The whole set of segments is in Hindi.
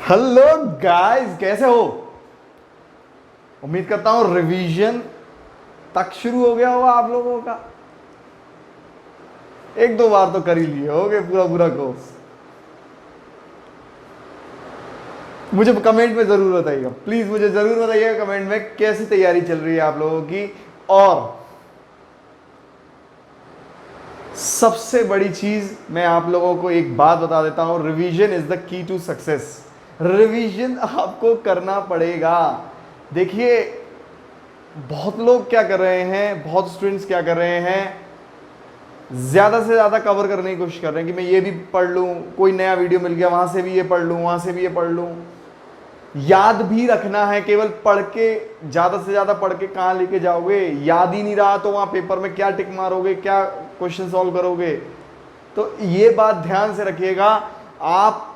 हेलो गाइस, कैसे हो? उम्मीद करता हूं रिवीजन तक शुरू हो गया होगा आप लोगों का। एक दो बार तो कर ही लिए होगे पूरा पूरा कोर्स। मुझे कमेंट में जरूर बताइएगा, प्लीज मुझे जरूर बताइएगा कमेंट में कैसी तैयारी चल रही है आप लोगों की। और सबसे बड़ी चीज मैं आप लोगों को एक बात बता देता हूं, revision is the key to success. Revision आपको करना पड़ेगा। देखिए, बहुत लोग क्या कर रहे हैं, बहुत स्टूडेंट्स क्या कर रहे हैं, ज्यादा से ज्यादा कवर करने की कोशिश कर रहे हैं कि मैं ये भी पढ़ लूं, कोई नया वीडियो मिल गया वहां से भी ये पढ़ लूं, वहां से भी ये पढ़ लूं। याद भी रखना है, केवल पढ़ के ज्यादा से ज्यादा पढ़ के कहां लेके जाओगे? याद ही नहीं रहा तो वहां पेपर में क्या टिक मारोगे, क्या क्वेश्चन सॉल्व करोगे? तो ये बात ध्यान से रखिएगा। आप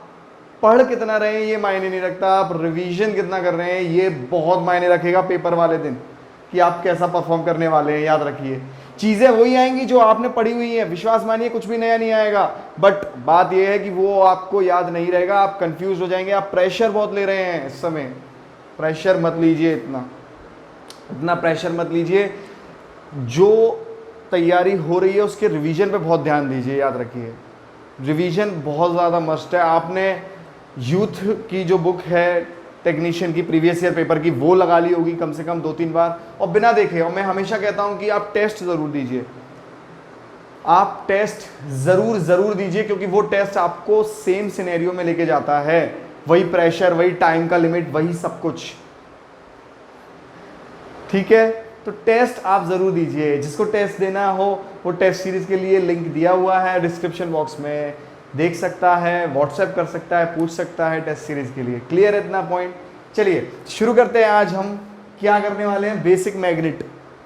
पढ़ कितना रहे हैं ये मायने नहीं रखता, आप रिवीजन कितना कर रहे हैं ये बहुत मायने रखेगा पेपर वाले दिन, कि आप कैसा परफॉर्म करने वाले हैं। याद रखिए, चीजें वही आएंगी जो आपने पढ़ी हुई है, विश्वास मानिए कुछ भी नया नहीं आएगा। बट बात यह है कि वो आपको याद नहीं रहेगा, आप कंफ्यूज हो जाएंगे। आप प्रेशर बहुत ले रहे हैं इस समय, प्रेशर मत लीजिए, इतना प्रेशर मत लीजिए। जो तैयारी हो रही है उसके रिवीजन पे बहुत ध्यान दीजिए। याद रखिए, रिवीजन बहुत ज़्यादा मस्ट है। आपने यूथ की जो बुक है टेक्नीशियन की, प्रीवियस ईयर पेपर की, वो लगा ली होगी कम से कम 2-3 बार, और बिना देखे। और मैं हमेशा कहता हूं कि आप टेस्ट ज़रूर दीजिए, आप टेस्ट ज़रूर दीजिए, क्योंकि वो टेस्ट आपको सेम सिनेरियो में लेके जाता है। वही प्रेशर, वही टाइम का लिमिट, वही सब कुछ। ठीक है, तो टेस्ट आप ज़रूर दीजिए। जिसको टेस्ट देना हो वो टेस्ट सीरीज के लिए लिंक दिया हुआ है डिस्क्रिप्शन बॉक्स में, देख सकता है, व्हाट्सएप कर सकता है, पूछ सकता है टेस्ट सीरीज के लिए। क्लियर है इतना पॉइंट? चलिए शुरू करते हैं। आज हम क्या करने वाले हैं, बेसिक मैग्नेट।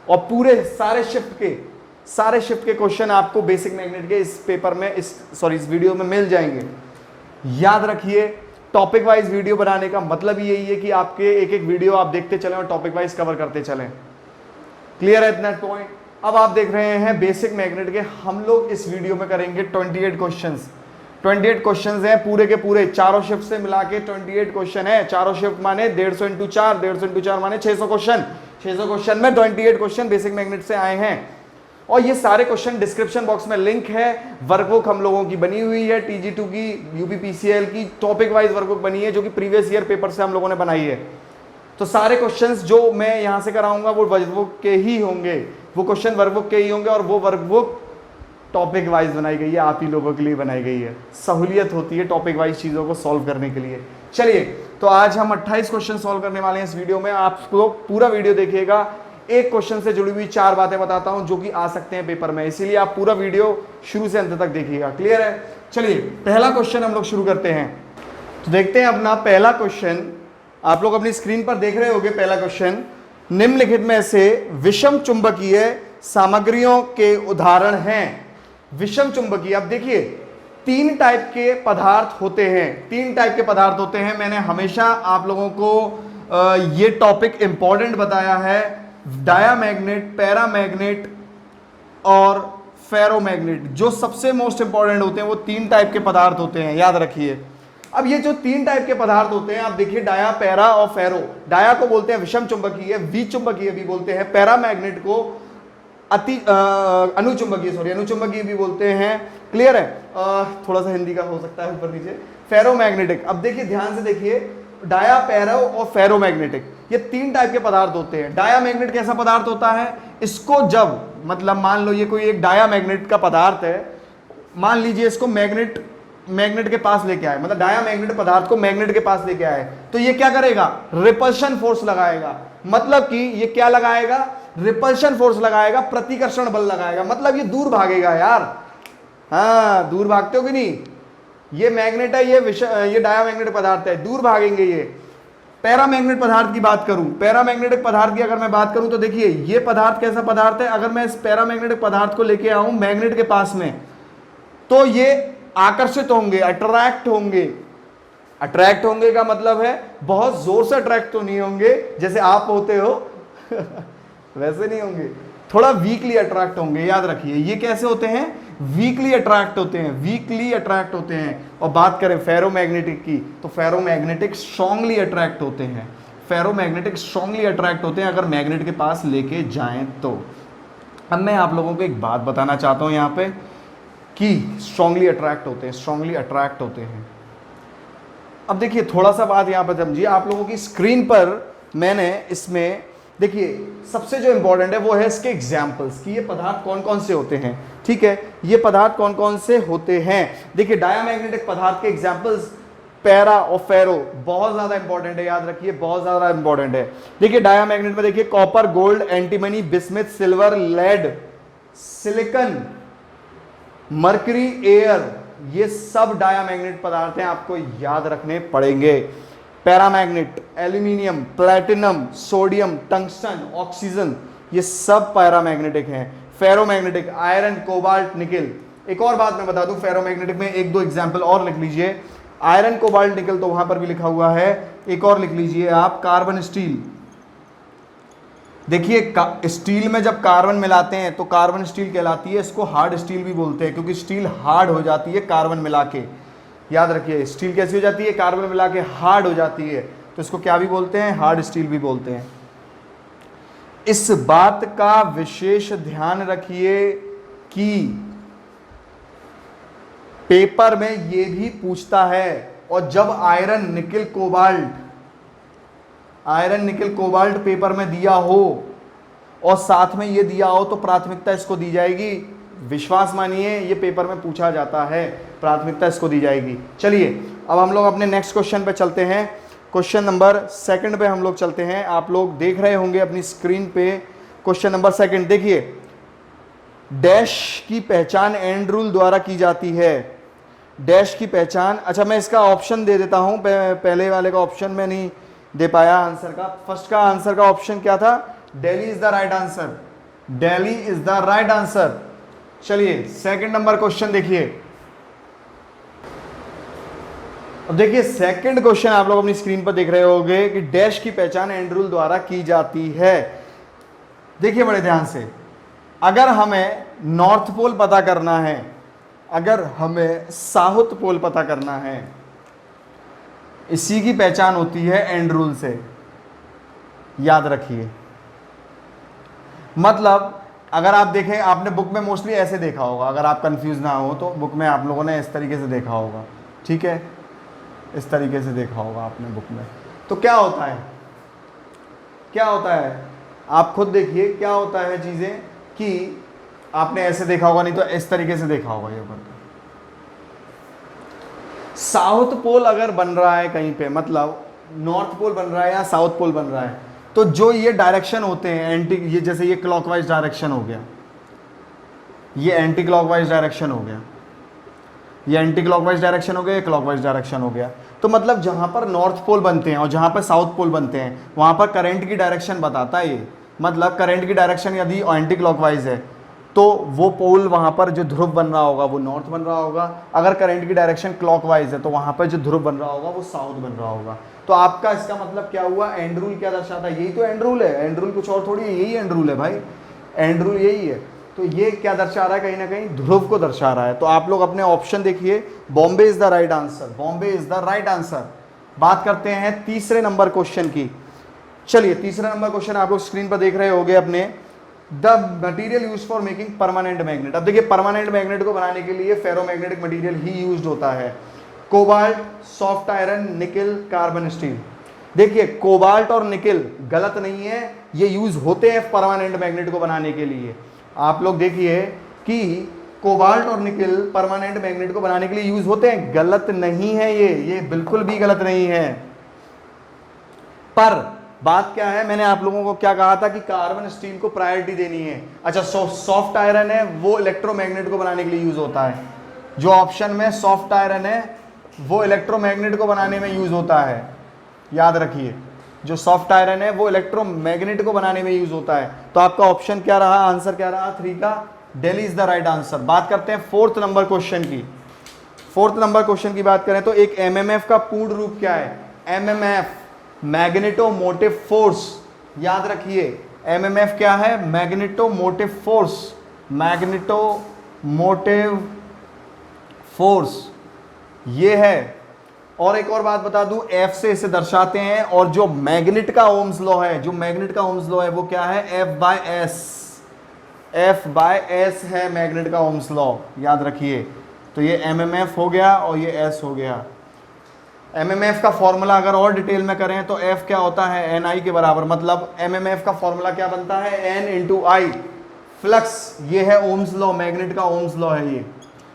और पूरे सारे शिफ्ट के क्वेश्चन आपको बेसिक मैग्नेट के इस पेपर में, इस वीडियो में मिल जाएंगे। याद रखिए, टॉपिक वाइज वीडियो बनाने का मतलब यही है कि आपके एक एक वीडियो आप देखते चलें और टॉपिक वाइज कवर करते चलें। क्लियर है इतना पॉइंट? अब आप देख रहे हैं बेसिक मैग्नेट के, हम लोग इस वीडियो में करेंगे 28 क्वेश्चंस। 28 क्वेश्चंस हैं पूरे के पूरे, चारों शिफ्ट से मिला के 28 क्वेश्चन है। चारों शिफ्ट माने 150 इंटू 4, 150 इंटू 4 माने 600 क्वेश्चन। 600 क्वेश्चन में 28 क्वेश्चन बेसिक मैग्नेट से आए हैं। और ये सारे क्वेश्चन डिस्क्रिप्शन बॉक्स में लिंक है। वर्कबुक हम लोगों की बनी हुई है, TG2 की, UPPCL की टॉपिक वाइज वर्कबुक बनी है, जो कि प्रीवियस ईयर पेपर से हम लोगों ने बनाई है। तो सारे क्वेश्चंस जो मैं यहां से कराऊंगा वो वर्कबुक के ही होंगे, वो क्वेश्चन वर्कबुक के ही होंगे। और वो वर्कबुक टॉपिक वाइज बनाई गई है, आप ही लोगों के लिए बनाई गई है। सहूलियत होती है टॉपिक वाइज चीज़ों को सॉल्व करने के लिए। चलिए, तो आज हम 28 क्वेश्चन सॉल्व करने वाले हैं इस वीडियो में। आप लोग पूरा वीडियो देखिएगा। एक क्वेश्चन से जुड़ी हुई 4 बातें बताता हूं जो कि आ सकते हैं पेपर में, इसीलिए आप पूरा वीडियो शुरू से अंत तक देखिएगा। क्लियर है? चलिए, पहला क्वेश्चन हम लोग शुरू करते हैं। तो देखते हैं अपना पहला क्वेश्चन। आप लोग अपनी स्क्रीन पर देख रहे होंगे पहला क्वेश्चन। निम्नलिखित में से विषम चुंबकीय सामग्रियों के उदाहरण हैं। विषम चुंबकीय, अब देखिए 3 टाइप के पदार्थ होते हैं, 3 टाइप के पदार्थ होते हैं। मैंने हमेशा आप लोगों को ये टॉपिक इंपॉर्टेंट बताया है। डायामैग्नेट, पैरामैग्नेट और फेरोमैग्नेट, जो सबसे मोस्ट इंपॉर्टेंट होते हैं, वो 3 टाइप के पदार्थ होते हैं। याद रखिए। अब ये जो 3 टाइप के पदार्थ होते हैं, आप देखिए डाया, पैरा और फेरो। डाया को बोलते हैं विषम चुंबकीय, विचुंबकीय भी बोलते हैं। पैरामैग्नेट को अनुचुंबकीय भी बोलते हैं। क्लियर है? थोड़ा सा हिंदी का हो सकता है ऊपर नीचे। फेरोमैग्नेटिक, अब देखिए ध्यान से देखिए, डाया, पैरा और फेरोमैग्नेटिक, ये 3 टाइप के पदार्थ होते हैं। डाया मैग्नेट कैसा पदार्थ होता है? इसको जब, मतलब मान लो ये कोई एक डाया मैग्नेट का पदार्थ है, मान लीजिए इसको मैग्नेट के पास लेके आए, मतलब डाया मैग्नेट पदार्थ को मैग्नेट के पास लेके आए, तो ये क्या करेगा? रिपल्शन फोर्स लगाएगा। मतलब कि ये क्या लगाएगा? रिपल्शन फोर्स लगाएगा, प्रतिकर्षण बल लगाएगा। मतलब ये दूर भागेगा यार। हाँ, दूर भागते हो कि नहीं? ये मैग्नेट है, ये डायामैग्नेटिक पदार्थ है, दूर भागेंगे ये। पैरामैग्नेट पदार्थ की बात करूं, पैरामैग्नेटिक पदार्थ की अगर मैं बात करूं, तो देखिए ये पदार्थ कैसा पदार्थ है? अगर मैं इस पैरामैग्नेटिक पदार्थ को लेके आऊं मैग्नेट के पास में, तो ये आकर्षित होंगे, अट्रैक्ट होंगे। अट्रैक्ट होंगे का मतलब है बहुत जोर से अट्रैक्ट तो नहीं होंगे जैसे आप होते हो वैसे नहीं होंगे, थोड़ा वीकली अट्रैक्ट होंगे, याद रखिए। ये कैसे होते हैं? वीकली अट्रैक्ट होते हैं, वीकली अट्रैक्ट होते हैं। और बात करें फेरोमैग्नेटिक की, तो फेरोमैग्नेटिक स्ट्रांगली अट्रैक्ट होते हैं, फेरोमैग्नेटिक स्ट्रांगली अट्रैक्ट होते हैं अगर मैग्नेट के पास लेके जाएं तो। अब मैं आप लोगों को एक बात बताना चाहता हूं यहां पे कि स्ट्रांगली अट्रैक्ट होते हैं, स्ट्रांगली अट्रैक्ट होते हैं। अब देखिए थोड़ा सा बात यहां पर समझिए, आप लोगों की स्क्रीन पर मैंने इसमें देखिए सबसे जो इंपॉर्टेंट है वो है इसके एग्जाम्पल्स कि ये पदार्थ कौन कौन से होते हैं। ठीक है, ये पदार्थ कौन कौन से होते हैं। देखिए डायामैग्नेटिक पदार्थ के एग्जाम्पल्स पैरा और फेरो बहुत ज्यादा इंपॉर्टेंट है, याद रखिए बहुत ज्यादा इंपॉर्टेंट है। देखिए डायामैग्नेट में देखिए copper, gold, antimony, bismuth, silver, lead, silicon, mercury, air, ये सब डायामैग्नेट पदार्थ हैं, आपको याद रखने पड़ेंगे। Paramagnet aluminium, platinum, sodium, tungsten, oxygen, ये सब पैरामैग्नेटिक हैं। फेरोमैग्नेटिक आयरन, कोबाल्ट, निकल। एक और बात मैं बता दूं, फेरोमैग्नेटिक में एक दो एग्जांपल और लिख लीजिए। आयरन, कोबाल्ट, निकल तो वहां पर भी लिखा हुआ है, एक और लिख लीजिए आप, कार्बन, स्टील। देखिए स्टील में जब कार्बन मिलाते हैं तो कार्बन स्टील कहलाती है, इसको हार्ड स्टील भी बोलते हैं क्योंकि स्टील हार्ड हो जाती है कार्बन मिला के। याद रखिए स्टील कैसी हो जाती है? कार्बन मिला के हार्ड हो जाती है, तो इसको क्या भी बोलते हैं? हार्ड स्टील भी बोलते हैं। इस बात का विशेष ध्यान रखिए कि पेपर में ये भी पूछता है, और जब आयरन, निकल, कोबाल्ट पेपर में दिया हो और साथ में ये दिया हो तो प्राथमिकता इसको दी जाएगी। विश्वास मानिए ये पेपर में पूछा जाता है, प्राथमिकता इसको दी जाएगी। चलिए अब हम लोग अपने नेक्स्ट क्वेश्चन पे चलते हैं। क्वेश्चन नंबर 2 पे हम लोग चलते हैं। आप लोग देख रहे होंगे अपनी स्क्रीन पे क्वेश्चन नंबर 2। देखिए डैश की पहचान एंड्रूल द्वारा की जाती है। डैश की पहचान, अच्छा मैं इसका ऑप्शन दे देता हूं, पहले वाले का ऑप्शन मैं नहीं दे पाया आंसर का। फर्स्ट का आंसर का ऑप्शन क्या था? Delhi is the right answer, Delhi is the right answer. चलिए सेकंड नंबर क्वेश्चन देखिए। अब देखिए सेकंड क्वेश्चन आप लोग अपनी स्क्रीन पर देख रहे होंगे कि डैश की पहचान एंड्रूल द्वारा की जाती है। देखिए बड़े ध्यान से, अगर हमें नॉर्थ पोल पता करना है, अगर हमें साउथ पोल पता करना है, इसी की पहचान होती है एंड्रूल से, याद रखिए। मतलब अगर आप देखें, आपने बुक में मोस्टली ऐसे देखा होगा, अगर आप कंफ्यूज ना हो तो बुक में आप लोगों ने इस तरीके से देखा होगा। ठीक है, इस तरीके से देखा होगा आपने बुक में। तो क्या होता है, क्या होता है, आप खुद देखिए क्या होता है चीज़ें, कि आपने ऐसे देखा होगा, नहीं तो इस तरीके से देखा होगा। ये पर साउथ पोल अगर बन रहा है कहीं पे, मतलब नॉर्थ पोल बन रहा है या साउथ पोल बन रहा है, तो जो ये डायरेक्शन होते हैं एंटी, ये जैसे ये क्लॉकवाइज डायरेक्शन हो गया, ये एंटी क्लॉकवाइज डायरेक्शन हो गया, ये एंटी क्लॉकवाइज डायरेक्शन हो गया, ये क्लॉकवाइज डायरेक्शन हो गया। तो मतलब जहां पर नॉर्थ पोल बनते हैं और जहां पर साउथ पोल बनते हैं, वहां पर करंट की डायरेक्शन बताता है ये। मतलब करंट की डायरेक्शन यदि एंटी क्लॉकवाइज है तो वो पोल वहां पर जो ध्रुव बन रहा होगा वो नॉर्थ बन रहा होगा। अगर करंट की डायरेक्शन क्लॉकवाइज है तो वहां पर जो ध्रुव बन रहा होगा वो साउथ बन रहा होगा। तो आपका इसका मतलब क्या हुआ, एंड्रूल क्या दर्शाता है? यही तो एंड्रूल है, एंड्रूल कुछ और थोड़ी है, यही एंड्रूल है भाई, एंड्रूल यही है। तो ये क्या दर्शा रहा है? कहीं ना कहीं ध्रुव को दर्शा रहा है। तो आप लोग अपने ऑप्शन देखिए, Bombay is the right answer, Bombay is the right answer. बात करते हैं तीसरे नंबर क्वेश्चन की। चलिए तीसरा नंबर क्वेश्चन आप लोग स्क्रीन पर देख रहे होंगे अपने, the material use for making permanent magnet. अब देखिए परमानेंट मैग्नेट को बनाने के लिए फेरोमैग्नेटिक मटीरियल ही यूज होता है। कोबाल्ट, सॉफ्ट आयरन, निकल, कार्बन स्टील। देखिए कोबाल्ट और निकल गलत नहीं है, ये यूज होते हैं परमानेंट मैग्नेट को बनाने के लिए। आप लोग देखिए कि कोबाल्ट और निकल परमानेंट मैग्नेट को बनाने के लिए यूज होते हैं, गलत नहीं है ये बिल्कुल भी गलत नहीं है। पर बात क्या है, मैंने आप लोगों को क्या कहा था कि कार्बन स्टील को प्रायोरिटी देनी है। अच्छा सॉफ्ट आयरन है वो इलेक्ट्रोमैग्नेट को बनाने के लिए यूज होता है। जो ऑप्शन में सॉफ्ट आयरन है वो इलेक्ट्रोमैग्नेट को बनाने में यूज होता है, याद रखिए। जो सॉफ्ट आयरन है वो इलेक्ट्रोमैग्नेट को बनाने में यूज होता है। तो आपका ऑप्शन क्या रहा, आंसर क्या रहा? 3 का Delhi is the right answer. बात करते हैं फोर्थ नंबर क्वेश्चन की। फोर्थ नंबर क्वेश्चन की बात करें तो एक एमएमएफ का पूर्ण रूप क्या है? एमएमएफ मैग्नेटोमोटिव फोर्स, याद रखिए एमएमएफ क्या है? मैग्नेटोमोटिव फोर्स, मैग्नेटोमोटिव फोर्स ये है। और एक और बात बता दूं, एफ से इसे दर्शाते हैं, और जो मैग्नेट का ओम्स लॉ है, जो मैग्नेट का ओम्स लॉ है वो क्या है? F by S, F by S है मैग्नेट का ओम्स लॉ, याद रखिए। तो ये एमएमएफ हो गया और ये एस हो गया। एमएमएफ का फॉर्मूला अगर और डिटेल में करें तो एफ क्या होता है? एन आई के बराबर, मतलब एमएमएफ का फॉर्मूला क्या बनता है? एन इंटू आई। फ्लक्स ये है ओम्स लॉ, मैग्नेट का ओम्स लॉ है ये।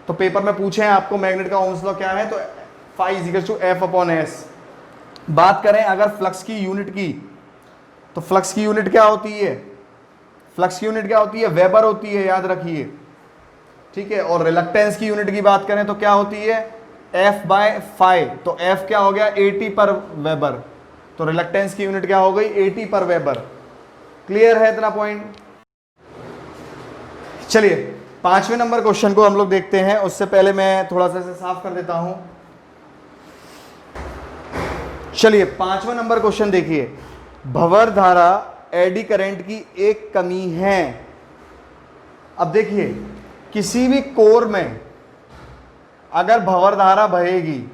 तो पेपर में पूछे हैं आपको मैग्नेट का ओम्स लॉ क्या है, तो phi is equal to F upon S. बात करें अगर फ्लक्स की यूनिट की, तो फ्लक्स की यूनिट क्या होती है? फ्लक्स की यूनिट क्या होती है? वेबर होती है, याद रखिए, ठीक है। और रिलक्टेंस की यूनिट की बात करें तो क्या होती है? F by phi. तो एफ क्या हो गया? 80 पर वेबर। तो रिलक्टेंस की यूनिट क्या हो गई? 80 पर वेबर। क्लियर है इतना पॉइंट? चलिए 5वें नंबर क्वेश्चन को हम लोग देखते हैं। उससे पहले मैं थोड़ा सा इसे साफ कर देता हूं। चलिए 5वां नंबर क्वेश्चन देखिए, भंवर धारा एडी करंट की एक कमी है। अब देखिए किसी भी कोर में अगर भंवर धारा बहेगी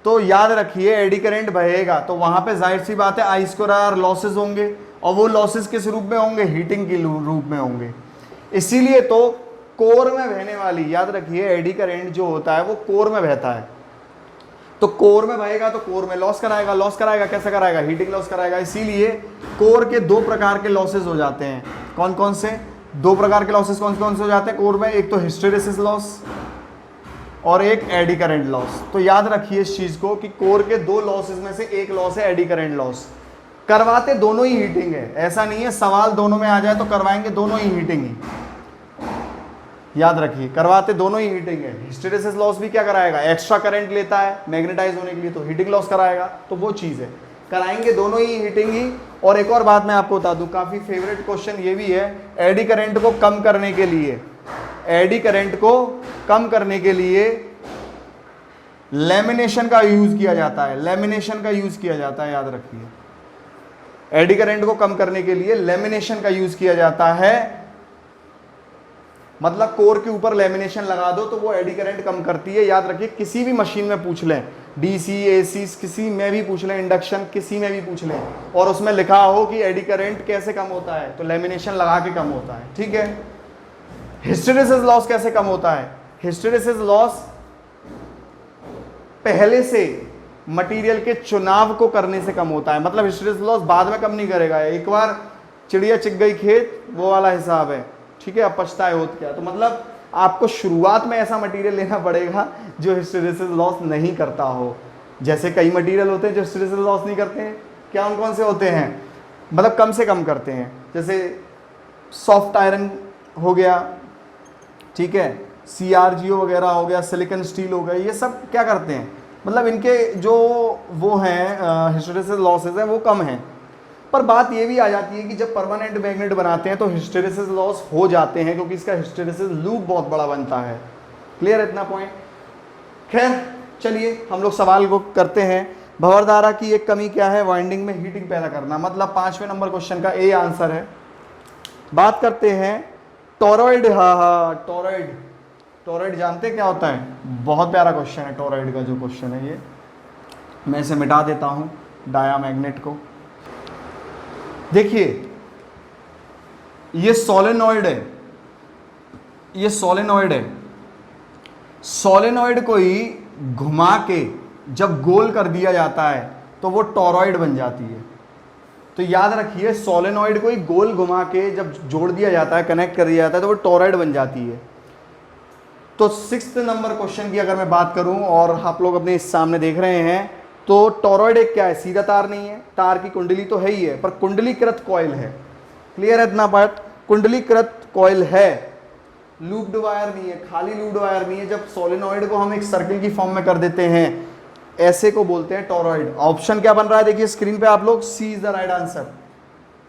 तो याद रखिए एडी करंट बहेगा, तो वहां पे जाहिर सी बात है आई स्क्वायर लॉसेस होंगे, और वो लॉसेस किस रूप में होंगे? हीटिंग के रूप में होंगे। इसीलिए तो कोर में बहने वाली, याद रखिए एडी करंट जो होता है वो कोर में बहता है, तो कोर में बहेगा तो कोर में लॉस कराएगा। लॉस कराएगा कैसे कराएगा? हीटिंग लॉस कराएगा। इसीलिए कोर के दो प्रकार के लॉसेस हो जाते हैं। कौन कौन से? दो प्रकार के लॉसेस कौन कौन से हो जाते हैं कोर में? एक तो हिस्टेरेसिस लॉस और एक एडी करंट लॉस। तो याद रखिए इस चीज को कि कोर के दो लॉसेस में से एक लॉस है एडी करंट लॉस। करवाते दोनों ही हीटिंग है, ऐसा नहीं है सवाल दोनों में आ जाए तो करवाएंगे दोनों ही हीटिंग ही, याद रखिए करवाते दोनों ही हीटिंग है। हिस्टेरेसिस लॉस भी क्या कराएगा? एक्स्ट्रा करंट लेता है मैग्नेटाइज होने के लिए, तो हीटिंग लॉस कराएगा, तो वो चीज़ है। कराएंगे दोनों ही हीटिंग ही। और एक और बात मैं आपको बता दूं, काफ़ी फेवरेट क्वेश्चन ये भी है, एडी करंट को कम करने के लिए, एडी करंट को कम करने के लिए लैमिनेशन का यूज किया जाता है, लैमिनेशन का यूज किया जाता है, याद रखिए। एडी करंट को कम करने के लिए लैमिनेशन का यूज किया जाता है, मतलब कोर के ऊपर लैमिनेशन लगा दो तो वो एडी करंट कम करती है। याद रखिए किसी भी मशीन में पूछ लें, डीसी एसी किसी में भी पूछ लें, इंडक्शन किसी में भी पूछ लें, और उसमें लिखा हो कि एडी करंट कैसे कम होता है, तो लैमिनेशन लगा के कम होता है, ठीक है। हिस्टेरेसिस लॉस कैसे कम होता है? हिस्टेरेसिस लॉस पहले से मटेरियल के चुनाव को करने से कम होता है, मतलब हिस्टेरेसिस लॉस बाद में कम नहीं करेगा। एक बार चिड़िया चिग गई खेत, वो वाला हिसाब है, ठीक है। अब पछताए होत क्या, तो मतलब आपको शुरुआत में ऐसा मटेरियल लेना पड़ेगा जो हिस्टेरेसिस लॉस नहीं करता हो। जैसे कई मटेरियल होते हैं जो हिस्टेरेसिस लॉस नहीं करते हैं, क्या उन कौन से होते हैं? मतलब कम से कम करते हैं, जैसे सॉफ्ट आयरन हो गया, ठीक है, CRGO वगैरह हो गया, सिलिकॉन स्टील हो गया, ये सब क्या करते हैं, मतलब इनके जो वो हैं हिस्टेरेसिस लॉसेज हैं वो कम हैं। पर बात ये भी आ जाती है कि जब परमानेंट मैग्नेट बनाते हैं तो हिस्टेरेसिस लॉस हो जाते हैं, क्योंकि इसका हिस्टेरेसिस लूप बहुत बड़ा बनता है। क्लियर है इतना पॉइंट? खैर चलिए हम लोग सवाल को करते हैं। भंवर धारा की एक कमी क्या है? वाइंडिंग में हीटिंग पैदा करना, मतलब 5वें नंबर क्वेश्चन का ए आंसर है। बात करते हैं टोरॉइड। हाँ, टोरॉइड, टोरॉइड जानते क्या होता है? बहुत प्यारा क्वेश्चन है टोरॉइड का जो क्वेश्चन है ये। मैं इसे मिटा देता हूँ डायामैग्नेट को। देखिए ये सोलेनॉइड है, ये सोलेनॉइड है। सोलेनॉइड को ही घुमा के जब गोल कर दिया जाता है तो वो टोरॉइड बन जाती है। तो याद रखिए सोलेनॉइड को ही गोल घुमा के जब जोड़ दिया जाता है, कनेक्ट कर दिया जाता है, तो वो टोरॉइड बन जाती है। तो 6th नंबर क्वेश्चन की अगर मैं बात करूं, और आप लोग अपने सामने देख रहे हैं, तो टोरॉइड एक क्या है? सीधा तार नहीं है, तार की कुंडली तो है ही है, पर कुंडलीकृत कॉइल है। क्लियर है इतना बात? कुंडलीकृत कॉइल है, लूप्ड वायर नहीं है, खाली लूप्ड वायर नहीं है। जब सोलेनॉइड को हम एक सर्किल की फॉर्म में कर देते हैं, ऐसे को बोलते हैं टोरॉइड। ऑप्शन क्या बन रहा है देखिए स्क्रीन पे आप लोग, सी इज द राइट आंसर।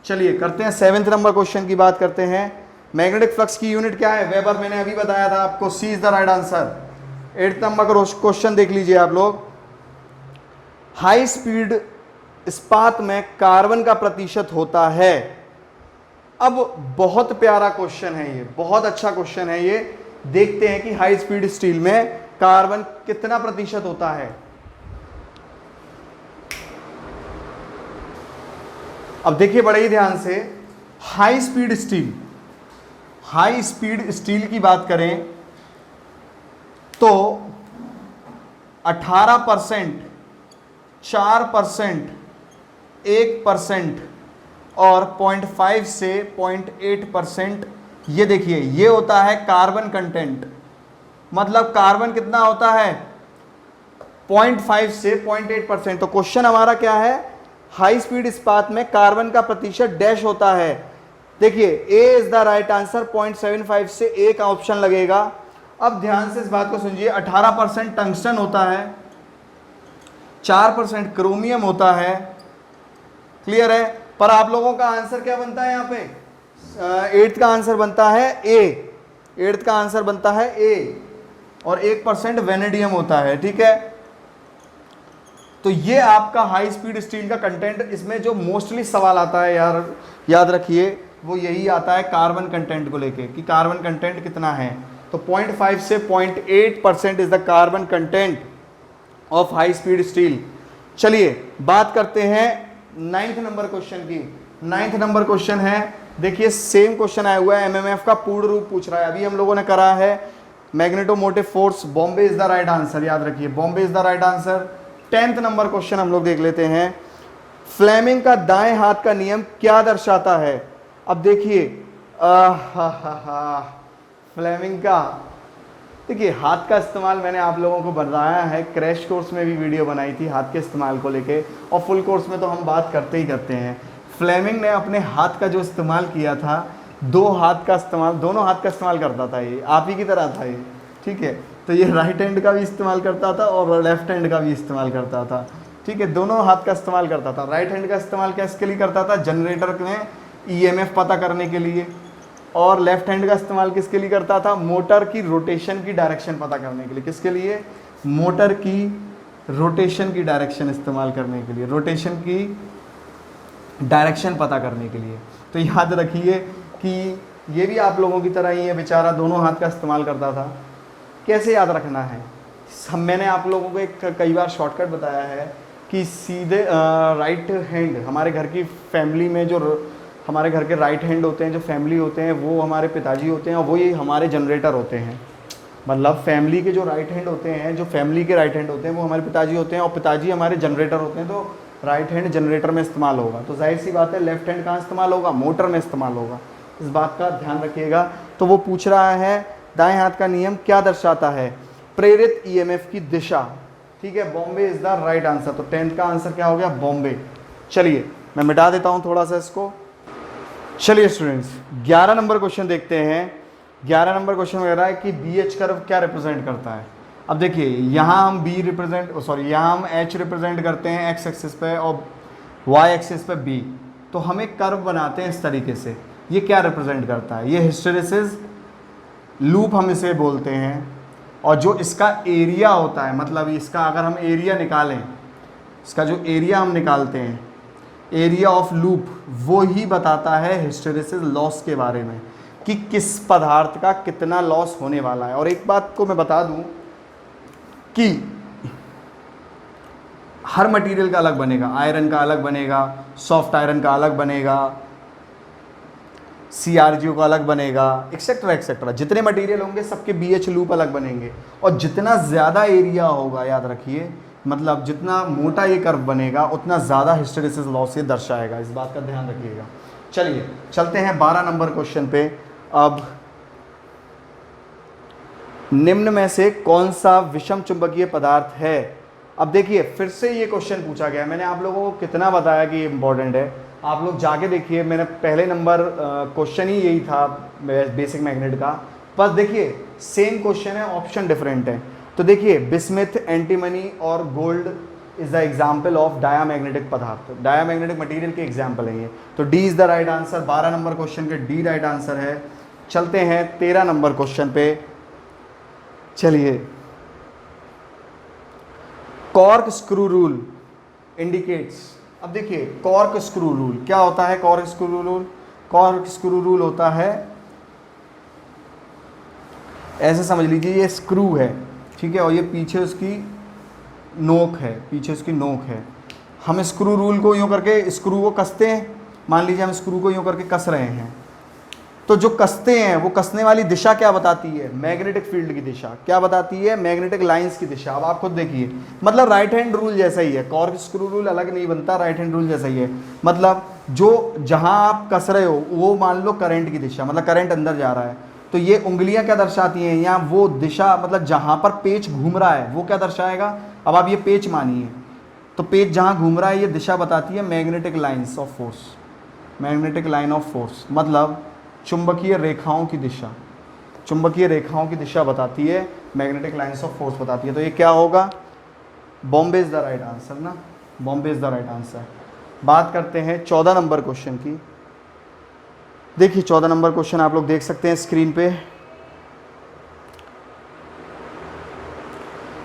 चलिए करते हैं 7th नंबर क्वेश्चन की बात करते हैं। मैग्नेटिक फ्लक्स की यूनिट क्या है? वेबर, मैंने अभी बताया था आपको, C is the right answer. 8th number question देख लीजिए आप लोग। हाई स्पीड इस्पात में कार्बन का प्रतिशत होता है, अब बहुत प्यारा क्वेश्चन है ये, बहुत अच्छा क्वेश्चन है ये। देखते हैं कि हाई स्पीड स्टील में कार्बन कितना प्रतिशत होता है। अब देखिए बड़े ही ध्यान से, high speed steel, high speed steel की बात करें तो 18%, 4%, 1% और 0.5 से 0.8%, ये देखिए ये होता है कार्बन कंटेंट। मतलब कार्बन कितना होता है, 0.5 से 0.8%। तो क्वेश्चन हमारा क्या है, हाई स्पीड इस्पात में कार्बन का प्रतिशत डैश होता है। देखिए ए इज द राइट आंसर, 0.75 से ए का ऑप्शन लगेगा। अब ध्यान से इस बात को सुनिए, 18% टंगस्टन होता है, 4% क्रोमियम होता है, क्लियर है। पर आप लोगों का आंसर क्या बनता है यहाँ पे, 8th का आंसर बनता है ए, 8th का आंसर बनता है ए, और 1% वेनेडियम होता है, ठीक है। तो ये आपका हाई स्पीड स्टील का कंटेंट। इसमें जो मोस्टली सवाल आता है यार, याद रखिए, वो यही आता है कार्बन कंटेंट को लेके कि कार्बन कंटेंट कितना है। तो 0.5 से 0.8% is the carbon content of high speed steel. चलिए बात करते हैं 9th नंबर क्वेश्चन की। 9th नंबर क्वेश्चन है, देखिए सेम क्वेश्चन आया हुआ है, एमएमएफ का पूर्ण रूप पूछ रहा है। अभी हम लोगों ने करा है magnetomotive force, Bombay is the right answer, याद रखिए Bombay is the right answer. 10th number question हम लोग देख लेते हैं, फ्लेमिंग का दाएं हाथ का नियम क्या दर्शाता है। अब देखिए फ्लेमिंग का, देखिए हाथ का इस्तेमाल मैंने आप लोगों को बताया है, क्रैश कोर्स में भी वीडियो बनाई थी हाथ के इस्तेमाल को लेके, और फुल कोर्स में तो हम बात करते ही करते हैं। फ्लेमिंग ने अपने हाथ का जो इस्तेमाल किया था, दो हाथ का इस्तेमाल, दोनों हाथ का इस्तेमाल करता था, ये आप ही की तरह था ये, ठीक है। तो ये राइट हैंड का भी इस्तेमाल करता था और लेफ्ट हैंड का भी इस्तेमाल करता था, ठीक है, दोनों हाथ का इस्तेमाल करता था। राइट हैंड का इस्तेमाल किसके लिए करता था, जनरेटर में ईएमएफ पता करने के लिए, और लेफ्ट हैंड का इस्तेमाल किसके लिए करता था, मोटर की रोटेशन की डायरेक्शन पता करने के लिए। किसके लिए, मोटर की रोटेशन की डायरेक्शन इस्तेमाल करने के लिए, रोटेशन की डायरेक्शन पता करने के लिए। तो याद रखिए कि ये भी आप लोगों की तरह ही है, बेचारा दोनों हाथ का इस्तेमाल करता था। कैसे याद रखना है, मैंने आप लोगों को एक कई बार शॉर्टकट बताया है कि सीधे राइट हैंड, हमारे घर की फैमिली में जो हमारे घर के राइट हैंड होते हैं, जो फैमिली होते हैं, वो हमारे पिताजी होते हैं और वो ही हमारे जनरेटर होते हैं। मतलब फैमिली के जो राइट हैंड होते हैं, जो फैमिली के राइट हैंड होते हैं, वो हमारे पिताजी होते हैं और पिताजी हमारे जनरेटर होते हैं। तो राइट हैंड जनरेटर में इस्तेमाल होगा, तो जाहिर सी बात है लेफ्ट हैंड कहाँ इस्तेमाल होगा, मोटर में इस्तेमाल होगा। इस बात का ध्यान रखिएगा। तो वो पूछ रहा है दाएं हाथ का नियम क्या दर्शाता है, प्रेरित ईएमएफ की दिशा, ठीक है। Bombay is the right answer. तो 10th का आंसर क्या हो गया, बॉम्बे। चलिए मैं मिटा देता हूँ थोड़ा सा इसको। चलिए स्टूडेंट्स 11 नंबर क्वेश्चन देखते हैं। 11 नंबर क्वेश्चन वगैरह है कि बी एच कर्व क्या रिप्रेजेंट करता है। अब देखिए यहाँ हम बी रिप्रेजेंट, सॉरी यहाँ हम एच रिप्रेजेंट करते हैं एक्स एक्सिस पे और वाई एक्सिस पे बी। तो हम एक कर्व बनाते हैं इस तरीके से। ये क्या रिप्रेजेंट करता है, ये हिस्टेरेसिस लूप हम इसे बोलते हैं। और जो इसका एरिया होता है, मतलब इसका अगर हम एरिया निकालें, इसका जो एरिया हम निकालते हैं, एरिया ऑफ लूप, वो ही बताता है हिस्टेरेसिस लॉस के बारे में कि किस पदार्थ का कितना लॉस होने वाला है। और एक बात को मैं बता दूं कि हर मटेरियल का अलग बनेगा, आयरन का अलग बनेगा, सॉफ्ट आयरन का अलग बनेगा, CRGO का अलग बनेगा, एक्सेट्रा एक्सेट्रा। जितने मटेरियल होंगे सबके BH लूप अलग बनेंगे। और जितना ज़्यादा एरिया होगा, याद रखिए, मतलब जितना मोटा ये कर्व बनेगा उतना ज़्यादा हिस्टेरेसिस लॉस ये दर्शाएगा। इस बात का ध्यान रखिएगा। चलिए चलते हैं 12 नंबर क्वेश्चन पे। अब निम्न में से कौन सा विषम चुंबकीय पदार्थ है। अब देखिए फिर से ये क्वेश्चन पूछा गया। मैंने आप लोगों को कितना बताया कि ये इंपॉर्टेंट है, आप लोग जाके देखिए। मैंने पहले नंबर क्वेश्चन ही यही था बेसिक मैग्नेट का। बस देखिए सेम क्वेश्चन है, ऑप्शन डिफरेंट है। तो देखिए बिस्मिथ, एंटीमनी और gold is the example of diamagnetic पदार्थ, डायामैग्नेटिक मटेरियल के एग्जाम्पल है ये। तो D is the right answer. 12 number question के डी राइट आंसर है। चलते हैं 13 नंबर क्वेश्चन पे। चलिए, कॉर्क स्क्रू रूल इंडिकेट्स। अब देखिए कॉर्क स्क्रू रूल क्या होता है। Cork screw rule cork screw rule होता है, ऐसे समझ लीजिए ये स्क्रू है, ठीक है, और ये पीछे उसकी नोक है, पीछे उसकी नोक है। हम स्क्रू रूल को यूँ करके स्क्रू को कसते हैं, मान लीजिए हम स्क्रू को यूँ करके कस रहे हैं, तो जो कसते हैं वो कसने वाली दिशा क्या बताती है? मैग्नेटिक फील्ड की दिशा। क्या बताती है? मैग्नेटिक लाइंस की दिशा। अब आप खुद देखिए, मतलब राइट हैंड रूल जैसा ही है, कॉर्क स्क्रू रूल अलग नहीं बनता, राइट हैंड रूल जैसा ही है। मतलब जो जहां आप कस रहे हो वो मान लो करंट की दिशा, मतलब करंट अंदर जा रहा है, तो ये उंगलियां क्या दर्शाती हैं? या वो दिशा, मतलब जहां पर पेच घूम रहा है वो क्या दर्शाएगा? अब आप ये पेच मानिए, तो पेच जहां घूम रहा है ये दिशा बताती है magnetic lines of force, magnetic line of force, मतलब चुंबकीय रेखाओं की दिशा, चुंबकीय रेखाओं की दिशा बताती है, मैग्नेटिक लाइन्स ऑफ फोर्स बताती है। तो ये क्या होगा? Bombay is the right answer ना, Bombay is the right answer. बात करते हैं 14 नंबर क्वेश्चन की। देखिए 14 नंबर क्वेश्चन आप लोग देख सकते हैं स्क्रीन पे।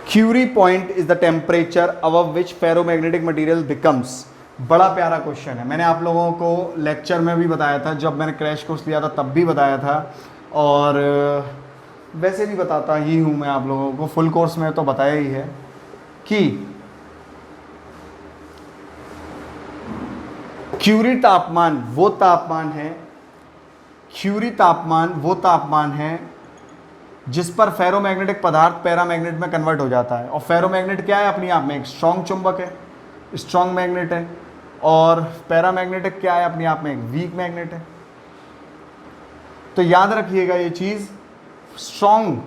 Curie point is the temperature above which ferromagnetic material becomes. बड़ा प्यारा क्वेश्चन है, मैंने आप लोगों को लेक्चर में भी बताया था, जब मैंने क्रैश कोर्स लिया था तब भी बताया था, और वैसे भी बताता ही हूँ मैं आप लोगों को, फुल कोर्स में तो बताया ही है कि क्यूरी तापमान वो तापमान है, क्यूरी तापमान वो तापमान है जिस पर फेरोमैग्नेटिक पदार्थ पैरामैग्नेट में कन्वर्ट हो जाता है। और फेरोमैग्नेट क्या है? अपने आप में एक स्ट्रॉन्ग चुंबक है, स्ट्रॉन्ग मैग्नेट है, और पैरामैग्नेटिक क्या है? अपने आप में एक वीक मैग्नेट है। तो याद रखिएगा ये चीज, स्ट्रॉन्ग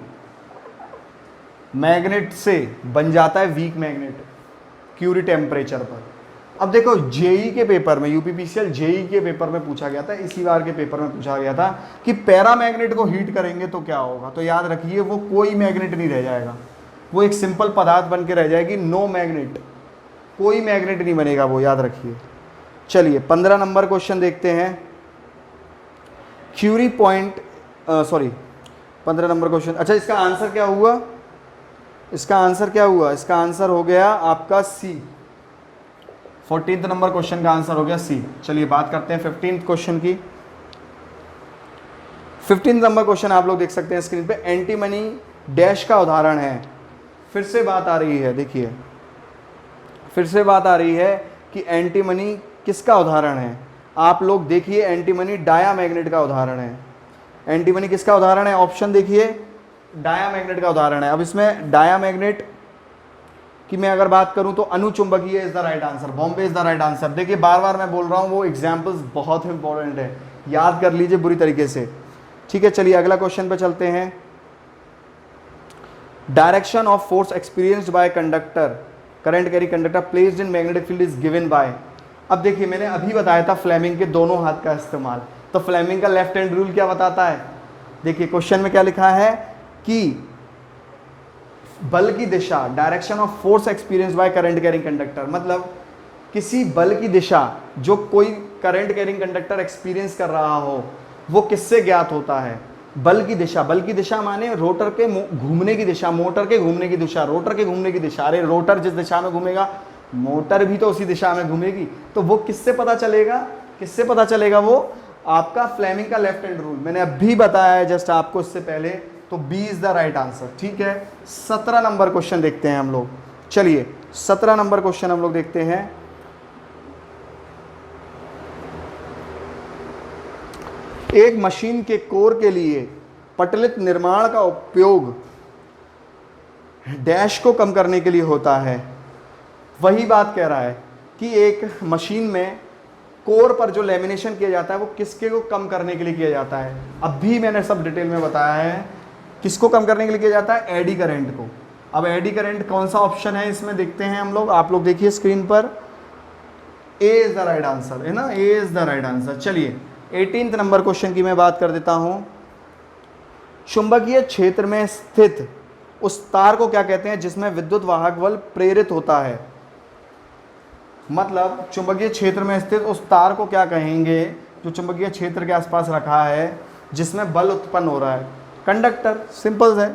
मैग्नेट से बन जाता है वीक मैग्नेट क्यूरी टेम्परेचर पर। अब देखो जेई के पेपर में, यूपीपीसीएल जेई के पेपर में पूछा गया था, इसी बार के पेपर में पूछा गया था कि पैरामैग्नेट को हीट करेंगे तो क्या होगा। तो याद रखिए वो कोई मैग्नेट नहीं रह जाएगा, वो एक सिंपल पदार्थ बन के रह जाएगी, नो मैग्नेट, कोई मैग्नेट नहीं बनेगा वो, याद रखिए। चलिए 15 नंबर क्वेश्चन देखते हैं। Curie point, sorry 15 number question, अच्छा इसका आंसर क्या हुआ? इसका आंसर क्या हुआ? इसका आंसर हो गया आपका सी। 14th नंबर क्वेश्चन का आंसर हो गया सी। चलिए बात करते हैं 15th क्वेश्चन की। 15th नंबर क्वेश्चन आप लोग देख सकते हैं स्क्रीन पे, एंटीमनी डैश का उदाहरण है। फिर से बात आ रही है, देखिए फिर से बात आ रही है कि एंटीमनी किसका उदाहरण है। आप लोग देखिए एंटीमनी डायामैग्नेट का उदाहरण है। एंटीमनी किसका उदाहरण है? ऑप्शन देखिए, डायामैग्नेट का उदाहरण है। अब इसमें डायामैग्नेट की मैं अगर बात करूं तो अनुचुंबकीय is the right answer, Bombay is the right answer. देखिए बार बार मैं बोल रहा हूं, वो एग्जाम्पल्स बहुत इंपॉर्टेंट है, याद कर लीजिए बुरी तरीके से, ठीक है। चलिए अगला क्वेश्चन पे चलते हैं। Direction of force experienced bye conductor, current carry conductor placed in magnetic field is given by. अब देखिए मैंने अभी बताया था फ्लेमिंग के दोनों हाथ का इस्तेमाल, तो फ्लेमिंग का लेफ्ट हैंड रूल क्या बताता है? देखिए क्वेश्चन में क्या लिखा है कि बल की दिशा, direction of force experience by current carrying conductor, मतलब किसी बल की दिशा जो कोई करंट कैरिंग कंडक्टर एक्सपीरियंस कर रहा हो वो किससे ज्ञात होता है? बल की दिशा। बल की दिशा माने रोटर के घूमने की दिशा, मोटर के घूमने की दिशा, रोटर के घूमने की दिशा। अरे रोटर जिस दिशा में घूमेगा मोटर भी तो उसी दिशा में घूमेगी, तो वो किससे पता चलेगा? किससे पता चलेगा? वो आपका फ्लेमिंग का लेफ्ट हैंड रूल, मैंने अभी बताया है जस्ट आपको इससे पहले, तो B is the right answer, ठीक है। 17 नंबर क्वेश्चन देखते हैं हम लोग। चलिए 17 नंबर क्वेश्चन हम लोग देखते हैं। एक मशीन के कोर के लिए पटलित निर्माण का उपयोग डैश को कम करने के लिए होता है। वही बात कह रहा है कि एक मशीन में कोर पर जो लेमिनेशन किया जाता है वो किसके को कम करने के लिए किया जाता है। अब भी मैंने सब डिटेल में बताया है किसको कम करने के लिए किया जाता है, एडी करंट को। अब एडी करंट कौन सा ऑप्शन है इसमें देखते हैं हम लोग, आप लोग देखिए स्क्रीन पर, ए इज द राइट आंसर है ना, ए इज द राइट आंसर। चलिए 18th नंबर क्वेश्चन की मैं बात कर देता हूं। चुंबकीय क्षेत्र में स्थित उस तार को क्या कहते हैं जिसमें विद्युत वाहक बल प्रेरित होता है? मतलब चुंबकीय क्षेत्र में स्थित उस तार को क्या कहेंगे जो चुंबकीय क्षेत्र के आसपास रखा है जिसमें बल उत्पन्न हो रहा है? कंडक्टर, सिंपल है,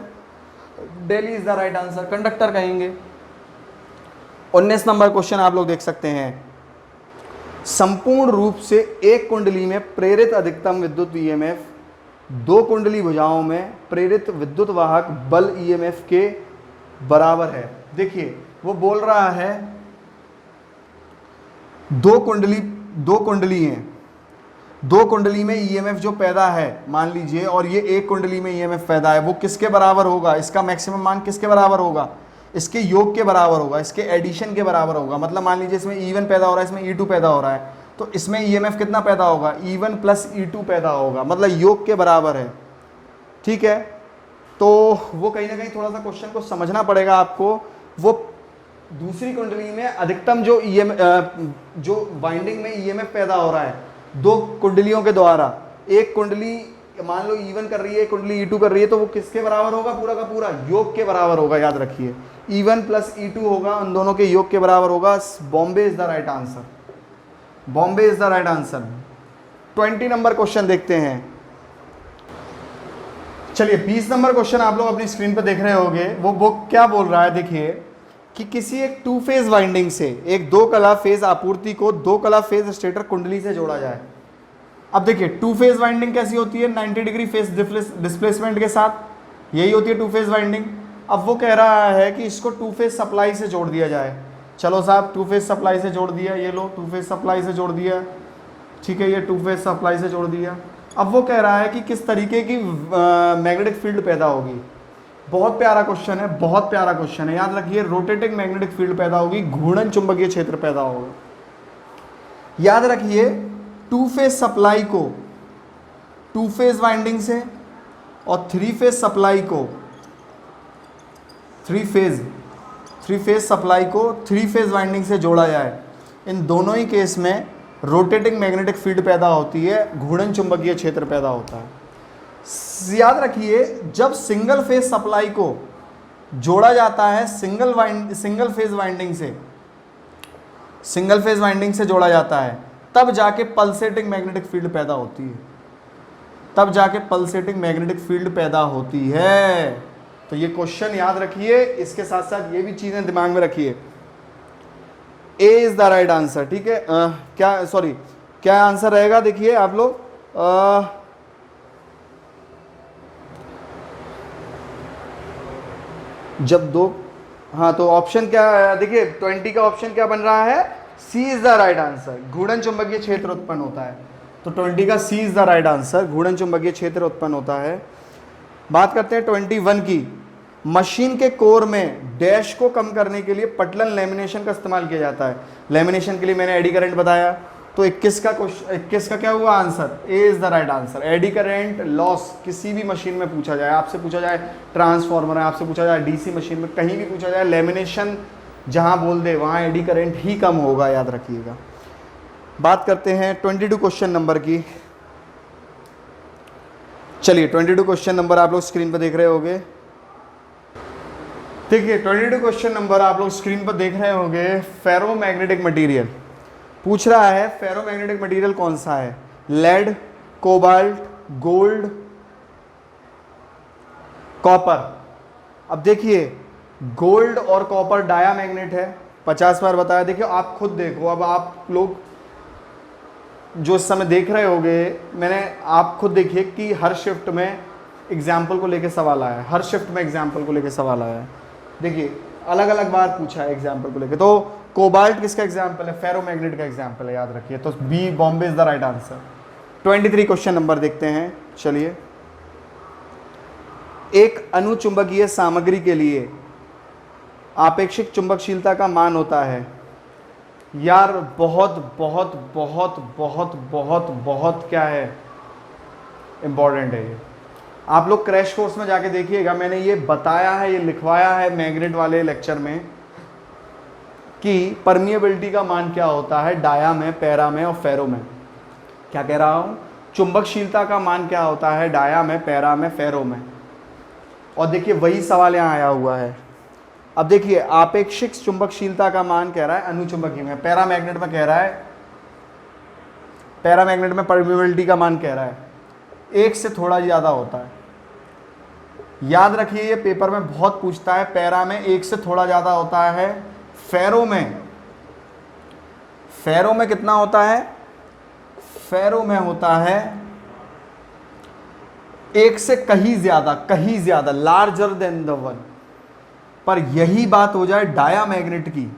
daily is the right answer, conductor कहेंगे। 19 नंबर क्वेश्चन आप लोग देख सकते हैं। संपूर्ण रूप से एक कुंडली में प्रेरित अधिकतम विद्युत ईएमएफ दो कुंडली भुजाओं में प्रेरित विद्युत वाहक बल ईएमएफ के बराबर है। देखिए वो बोल रहा है दो कुंडली हैं, दो कुंडली में ईएमएफ जो पैदा है मान लीजिए, और ये एक कुंडली में ईएमएफ पैदा है, वो किसके बराबर होगा, इसका मैक्सिमम मान किसके बराबर होगा, इसके योग के बराबर होगा, इसके एडिशन के बराबर होगा। मतलब मान लीजिए इसमें E1 पैदा हो रहा है, इसमें E2 पैदा हो रहा है, तो इसमें ईएमएफ कितना पैदा होगा, E1 प्लस E2 पैदा होगा, मतलब योग के बराबर है। ठीक है, तो वो कहीं ना कहीं थोड़ा सा क्वेश्चन को समझना पड़ेगा आपको। वो दूसरी कुंडली में अधिकतम जो वाइंडिंग में ईएमएफ पैदा हो रहा है दो कुंडलियों के द्वारा, एक कुंडली मान लो E1 कर रही है, एक कुंडली E2 कर रही है, तो वो किसके बराबर होगा, पूरा का पूरा योग के बराबर होगा। याद रखिए E1 प्लस E2 होगा, उन दोनों के योग के बराबर होगा। Bombay is the right answer, Bombay is the right answer. 20 number question देखते हैं। चलिए 20 नंबर क्वेश्चन आप लोग अपनी स्क्रीन पर देख रहे होंगे। वो बुक क्या बोल रहा है, देखिए कि किसी एक टू फेज वाइंडिंग से एक दो कला फेज आपूर्ति को दो कला फेज स्टेटर कुंडली से जोड़ा जाए। अब देखिए टू फेज वाइंडिंग कैसी होती है, 90 डिग्री फेज डिस्प्लेसमेंट के साथ, यही होती है टू फेज वाइंडिंग। अब वो कह रहा है कि इसको टू फेज सप्लाई से जोड़ दिया जाए। चलो साहब टू फेज सप्लाई से जोड़ दिया, ये लो टू फेज सप्लाई से जोड़ दिया, ठीक है, ये टू फेज सप्लाई से जोड़ दिया। अब वो कह रहा है कि किस तरीके की मैग्नेटिक फील्ड पैदा होगी। बहुत प्यारा क्वेश्चन है, बहुत प्यारा क्वेश्चन है। याद रखिए रोटेटिंग मैग्नेटिक फील्ड पैदा होगी, घूर्णन चुंबकीय क्षेत्र पैदा होगा। याद रखिए टू फेज सप्लाई को टू फेज वाइंडिंग से और थ्री फेज सप्लाई को थ्री फेज सप्लाई को थ्री फेज वाइंडिंग से जोड़ा जाए। इन दोनों ही केस में रोटेटिंग मैग्नेटिक फील्ड पैदा होती है, घूर्णन चुंबकीय क्षेत्र पैदा होता है। याद रखिए जब सिंगल फेज सप्लाई को जोड़ा जाता है सिंगल फेज वाइंडिंग से जोड़ा जाता है, तब जाके पल्सेटिंग मैग्नेटिक फील्ड पैदा होती है, तब जाके पल्सेटिंग मैग्नेटिक फील्ड पैदा होती है। तो ये क्वेश्चन याद रखिए, इसके साथ साथ ये भी चीजें दिमाग में रखिए। ए इज द राइट आंसर। ठीक है, क्या आंसर रहेगा, देखिए आप लोग जब दो, हाँ तो ऑप्शन क्या, देखिए 20 का ऑप्शन क्या बन रहा है, सी इज द राइट आंसर, घूर्णन चुंबकीय क्षेत्र उत्पन्न होता है। तो 20 का सी इज द राइट आंसर, घूर्णन चुंबकीय क्षेत्र उत्पन्न होता है। बात करते हैं 21 की। मशीन के कोर में डैश को कम करने के लिए पटलन लेमिनेशन का इस्तेमाल किया जाता है। लेमिनेशन के लिए मैंने एडी करंट बताया, तो 21 का क्या हुआ answer, A is the right answer. Eddy current loss किसी भी मशीन में पूछा जाए, आपसे पूछा जाए ट्रांसफॉर्मर है, आपसे पूछा जाए डीसी मशीन में, कहीं भी पूछा जाए, लेमिनेशन जहां बोल दे वहां एडी करंट ही कम होगा, याद रखिएगा। बात करते हैं 22 क्वेश्चन नंबर की। चलिए 22 क्वेश्चन नंबर आप लोग स्क्रीन पर देख रहे होंगे। देखिए 22 क्वेश्चन नंबर आप लोग स्क्रीन पर देख रहे होंगे। फेरोमैग्नेटिक मटेरियल पूछ रहा है, फेरोमैग्नेटिक मटेरियल कौन सा है, लेड, कोबाल्ट, गोल्ड, कॉपर। अब देखिए गोल्ड और कॉपर डायामैग्नेट है, 50 बार बताया। देखिए आप खुद देखो, अब आप लोग जो इस समय देख रहे होंगे, मैंने आप खुद देखिए कि हर शिफ्ट में एग्जाम्पल को लेके सवाल आया है, हर शिफ्ट में एग्जाम्पल को लेके सवाल आया है। देखिए अलग अलग बार पूछा है एग्जाम्पल को लेके। तो कोबाल्ट किसका एग्जाम्पल है, फेरोमैग्नेट का एग्जाम्पल है, याद रखिए। तो B Bombay is the right answer. 23 question number देखते हैं। चलिए, एक अनुचुंबकीय सामग्री के लिए आपेक्षिक चुंबकशीलता का मान होता है। यार बहुत बहुत बहुत बहुत बहुत बहुत क्या है, इंपॉर्टेंट है ये। आप लोग क्रैश कोर्स में जाके देखिएगा, मैंने ये बताया है, ये लिखवाया है मैग्नेट वाले लेक्चर में कि परमिएबिलिटी का मान क्या होता है डाया में, पैरा में और फेरो में। क्या कह रहा हूँ, चुंबकशीलता का मान क्या होता है डाया में, पैरा में, फेरो में। और देखिए वही सवाल यहाँ आया हुआ है। अब देखिए आपेक्षिक चुंबकशीलता का मान कह रहा है अनुचुंबकीय में, पैरामैग्नेट में कह रहा है, पैरामैग्नेट में परमिएबिलिटी का मान कह रहा है 1 से थोड़ा ज़्यादा होता है। याद रखिए ये पेपर में बहुत पूछता है, पैरा में 1 से थोड़ा ज़्यादा होता है, फेरो फेरो में कितना होता है, फेरो में होता है एक से कहीं ज्यादा, लार्जर देन द वन। पर यही बात हो जाए डायामैग्नेट की,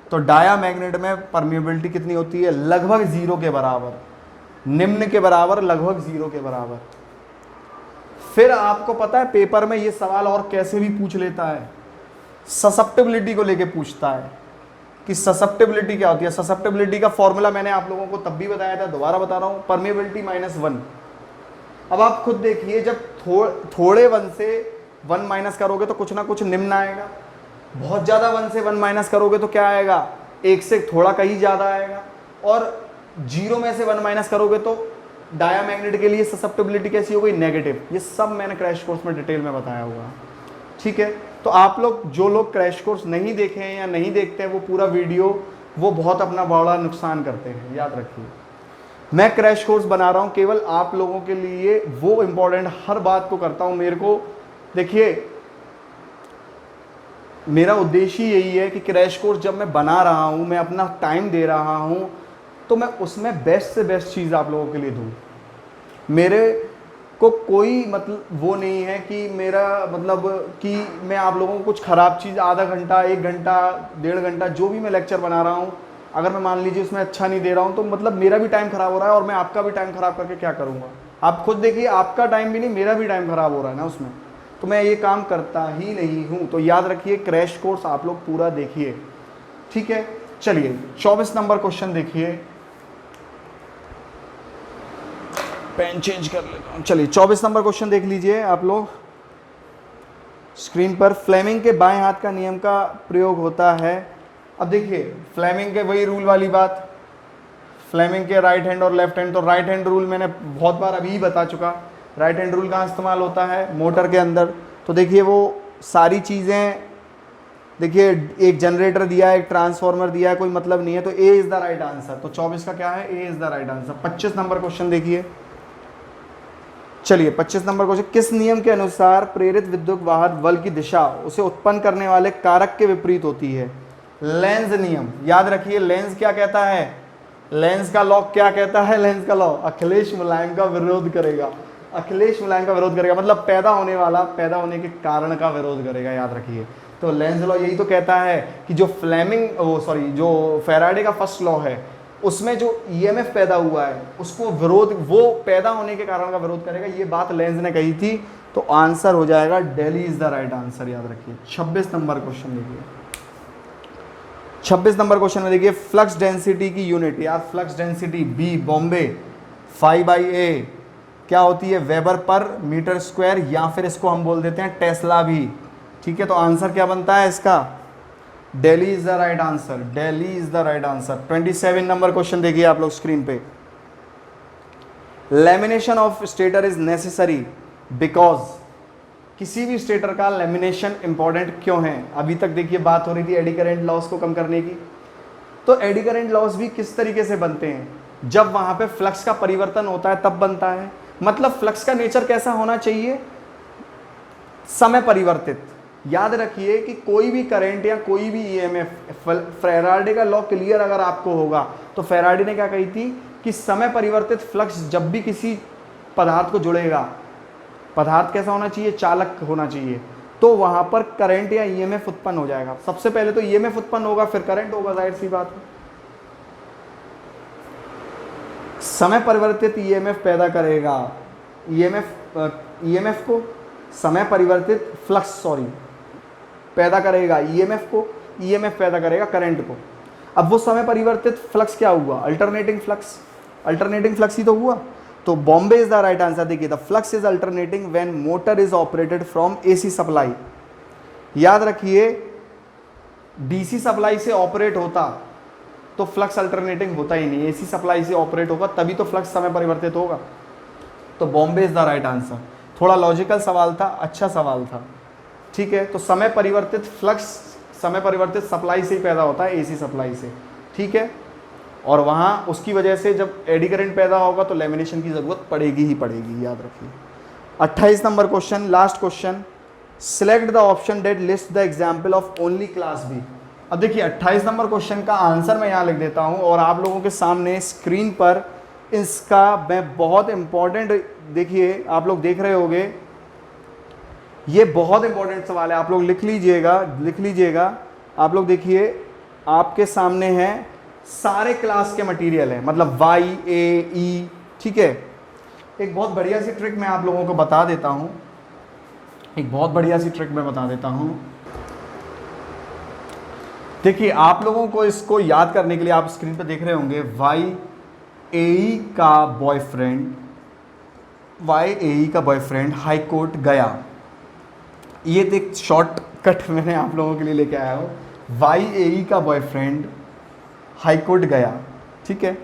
तो डायामैग्नेट में परमिएबिलिटी कितनी होती है, लगभग 0 के बराबर, निम्न के बराबर, लगभग 0 के बराबर। फिर आपको पता है पेपर में ये सवाल और कैसे भी पूछ लेता है, ससेप्टिबिलिटी को लेके पूछता है कि ससेप्टिबिलिटी क्या होती है। ससेप्टिबिलिटी का फॉर्मूला मैंने आप लोगों को तब भी बताया था, दोबारा बता रहा हूं, परमिएबिलिटी -1। अब आप खुद देखिए, जब थोड़े वन से 1 माइनस करोगे तो कुछ ना कुछ निम्न आएगा, बहुत ज्यादा 1 से 1 माइनस करोगे तो क्या आएगा, 1 से थोड़ा कहीं ज्यादा आएगा, और 0 में से 1 माइनस करोगे तो डायामैग्नेट के लिए ससेप्टिबिलिटी कैसी हो गई, नेगेटिव। ये सब मैंने क्रैश कोर्स में डिटेल में बताया हुआ है, ठीक है। तो आप लोग, जो लोग क्रैश कोर्स नहीं देखे हैं या नहीं देखते हैं, वो पूरा वीडियो वो बहुत अपना बड़ा नुकसान करते हैं, याद रखिए। मैं क्रैश कोर्स बना रहा हूं केवल आप लोगों के लिए, वो इंपॉर्टेंट हर बात को करता हूं। मेरे को देखिए, मेरा उद्देश्य यही है कि क्रैश कोर्स जब मैं बना रहा हूं, मैं अपना टाइम दे रहा हूं, तो मैं उसमें बेस्ट से बेस्ट चीज़ आप लोगों के लिए दूं। मेरे को कोई मतलब वो नहीं है कि मेरा मतलब कि मैं आप लोगों को कुछ ख़राब चीज़ आधा घंटा, 1 घंटा, 1.5 घंटा जो भी मैं लेक्चर बना रहा हूँ, अगर मैं मान लीजिए उसमें अच्छा नहीं दे रहा हूँ, तो मतलब मेरा भी टाइम ख़राब हो रहा है और मैं आपका भी टाइम ख़राब करके क्या करूँगा। आप खुद देखिए, आपका टाइम भी नहीं, मेरा भी टाइम ख़राब हो रहा है ना उसमें, तो मैं ये काम करता ही नहीं हूँ। तो याद रखिए, क्रैश कोर्स आप लोग पूरा देखिए, ठीक है। चलिए 24 नंबर क्वेश्चन देखिए, पेन चेंज कर लेता हूं। चलिए 24 नंबर क्वेश्चन देख लीजिए आप लोग स्क्रीन पर। फ्लेमिंग के बाएं हाथ का नियम का प्रयोग होता है। अब देखिए, फ्लेमिंग के वही रूल वाली बात, फ्लेमिंग के राइट हैंड और लेफ्ट हैंड। तो राइट हैंड रूल मैंने बहुत बार अभी बता चुका। राइट हैंड रूल कहाँ इस्तेमाल होता है, मोटर के अंदर। तो देखिए वो सारी चीज़ें, देखिए एक जनरेटर दिया है, एक ट्रांसफार्मर दिया है, कोई मतलब नहीं है, तो A is the right answer. तो 24 का क्या है, A is the right answer. 25 number question देखिए। चलिए 25 नंबर क्वेश्चन, किस नियम के अनुसार प्रेरित विद्युत वाहक बल की दिशा उसे उत्पन्न करने वाले कारक के विपरीत होती है। लेंज नियम। याद रखिए, लेंज क्या कहता है, लेंज का लॉ क्या कहता है, लेंज का लॉ अखिलेश मुलायम का विरोध करेगा। अखिलेश मुलायम का विरोध करेगा मतलब पैदा होने के कारण का विरोध करेगा, याद रखिए। तो लेंज लॉ यही तो कहता है कि जो जो फैराडे का फर्स्ट लॉ है, उसमें जो ईएमएफ पैदा हुआ है उसको विरोध, वो पैदा होने के कारण का विरोध करेगा। ये बात लेंज ने कही थी। तो आंसर हो जाएगा Delhi is the right answer, याद रखिए। 26 नंबर क्वेश्चन देखिए। 26 नंबर क्वेश्चन में देखिए, फ्लक्स डेंसिटी की यूनिट, यार flux density B Bombay 5/A क्या होती है, वेबर पर मीटर स्क्वायर, या फिर इसको हम बोल देते हैं टेस्ला भी, ठीक है। तो आंसर क्या बनता है इसका, Delhi is the right answer, Delhi is the right answer. 27 number question देखिए आप लोग स्क्रीन पे। Lamination of stator is necessary because, किसी भी स्टेटर का लेमिनेशन इंपॉर्टेंट क्यों है। अभी तक देखिए बात हो रही थी एडी करंट लॉस को कम करने की। तो एडी करंट लॉस भी किस तरीके से बनते हैं, जब वहां पे फ्लक्स का परिवर्तन होता है तब बनता है। मतलब फ्लक्स का नेचर कैसा होना चाहिए, समय परिवर्तित। याद रखिए कि कोई भी करंट या कोई भी ईएमएफ, फैराडे का लॉ क्लियर अगर आपको होगा, तो फैराडे ने क्या कही थी कि समय परिवर्तित फ्लक्स जब भी किसी पदार्थ को जुड़ेगा, पदार्थ कैसा होना चाहिए, चालक होना चाहिए, तो वहां पर करंट या ईएमएफ उत्पन्न हो जाएगा। सबसे पहले तो ईएमएफ उत्पन्न होगा, फिर करंट होगा, जाहिर सी बात है। समय परिवर्तित ईएमएफ पैदा करेगा, ईएमएफ को समय परिवर्तित फ्लक्स पैदा करेगा, ईएमएफ पैदा करेगा करंट को। अब वो समय परिवर्तित फ्लक्स क्या हुआ, अल्टरनेटिंग फ्लक्स ही तो हुआ। तो Bombay is the right answer. देखिए, the flux is alternating when motor is operated from AC supply. याद रखिए, डीसी सप्लाई से ऑपरेट होता तो फ्लक्स अल्टरनेटिंग होता ही नहीं, एसी सप्लाई से ऑपरेट होगा तभी तो फ्लक्स समय परिवर्तित होगा। तो Bombay is the right answer. थोड़ा लॉजिकल सवाल था, अच्छा सवाल था, ठीक है। तो समय परिवर्तित फ्लक्स समय परिवर्तित सप्लाई से ही पैदा होता है, एसी सप्लाई से, ठीक है। और वहाँ उसकी वजह से जब एडी करंट पैदा होगा तो लेमिनेशन की ज़रूरत पड़ेगी ही पड़ेगी, याद रखिए। 28 number question, last question. Select the option that list the example of only class B. अब देखिए 28 नंबर क्वेश्चन का आंसर मैं यहाँ लिख देता हूँ और आप लोगों के सामने स्क्रीन पर इसका मैं बहुत इंपॉर्टेंट, देखिए आप लोग देख रहे होंगे, ये बहुत इंपॉर्टेंट सवाल है, आप लोग लिख लीजिएगा। आप लोग देखिए आपके सामने है सारे क्लास के मटेरियल है, मतलब वाई ए ई, ठीक है। एक बहुत बढ़िया सी ट्रिक मैं आप लोगों को बता देता हूँ, देखिए आप लोगों को इसको याद करने के लिए आप स्क्रीन पर देख रहे होंगे वाई ए ई का बॉयफ्रेंड हाई कोर्ट गया। ये एक शॉर्टकट मैंने आप लोगों के लिए लेके आया हूँ, वाई ए ई का बॉयफ्रेंड हाई कोर्ट गया, ठीक है।